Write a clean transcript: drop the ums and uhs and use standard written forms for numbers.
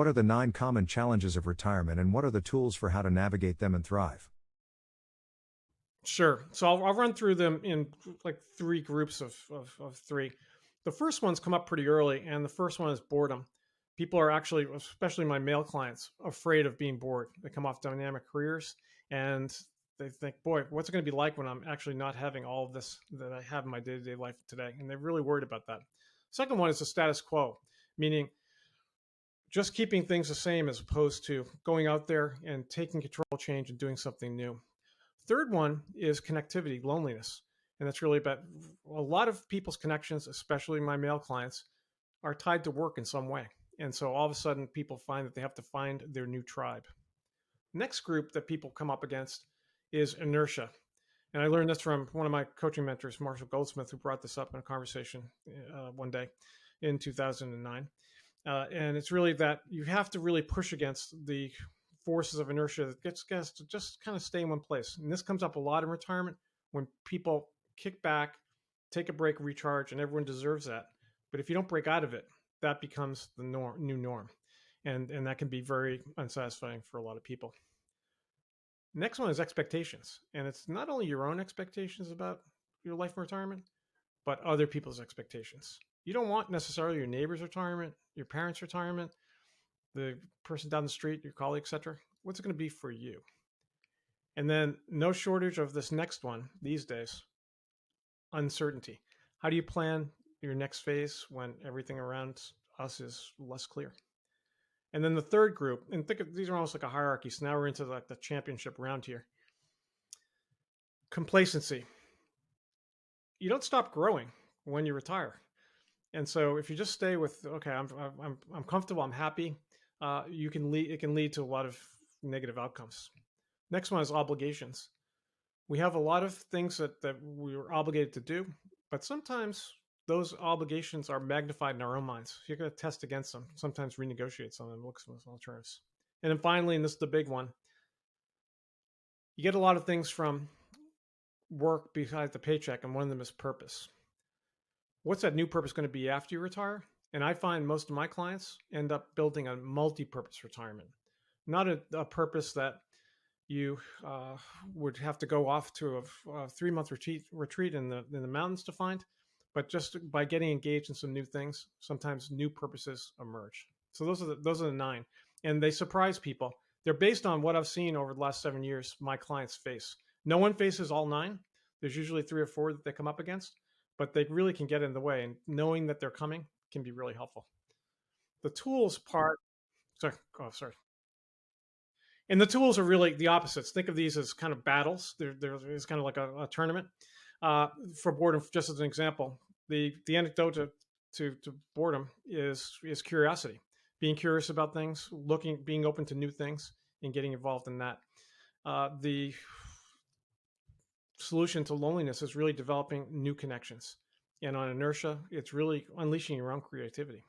What are the 9 common challenges of retirement and what are the tools for how to navigate them and thrive? Sure. So I'll run through them in like three groups of three. The first ones come up pretty early, and the first one is boredom. People are actually, especially my male clients, afraid of being bored. They come off dynamic careers and they think, boy, what's it going to be like when I'm actually not having all of this that I have in my day to day life today? And they're really worried about that. Second one is the status quo, meaning just keeping things the same as opposed to going out there and taking control change and doing something new. Third one is connectivity, loneliness. And that's really about a lot of people's connections, especially my male clients, are tied to work in some way. And so all of a sudden, people find that they have to find their new tribe. Next group that people come up against is inertia. And I learned this from one of my coaching mentors, Marshall Goldsmith, who brought this up in a conversation one day in 2009. And it's really that you have to really push against the forces of inertia that gets guys to just kind of stay in one place. And this comes up a lot in retirement when people kick back, take a break, recharge, and everyone deserves that. But if you don't break out of it, that becomes the new norm. And that can be very unsatisfying for a lot of people. Next one is expectations. And it's not only your own expectations about your life in retirement, but other people's expectations. You don't want necessarily your neighbor's retirement, your parents' retirement, the person down the street, your colleague, etc. What's it going to be for you? And then no shortage of this next one these days, uncertainty. How do you plan your next phase when everything around us is less clear? And then the third group, and think of these are almost like a hierarchy. So now we're into like the championship round here. Complacency. You don't stop growing when you retire. And so if you just stay with, okay, I'm comfortable, I'm happy, it can lead to a lot of negative outcomes. Next one is obligations. We have a lot of things that we were obligated to do, but sometimes those obligations are magnified in our own minds. So you're going to test against them, sometimes renegotiate some of them, look for some alternatives. And then finally, and this is the big one, you get a lot of things from work besides the paycheck, and one of them is purpose. What's that new purpose going to be after you retire? And I find most of my clients end up building a multi-purpose retirement, not a purpose that you would have to go off to a 3-month retreat in the mountains to find, but just by getting engaged in some new things, sometimes new purposes emerge. So those are the 9, and they surprise people. They're based on what I've seen over the last 7 years. My clients face. No one faces all 9. There's usually 3 or 4 that they come up against, but they really can get in the way, and knowing that they're coming can be really helpful. The tools part, sorry. And the tools are really the opposites. Think of these as kind of battles. There's kind of like a tournament for boredom. Just as an example, the antidote to boredom is curiosity, being curious about things, being open to new things, and getting involved in that. The solution to loneliness is really developing new connections. And on inertia, it's really unleashing your own creativity.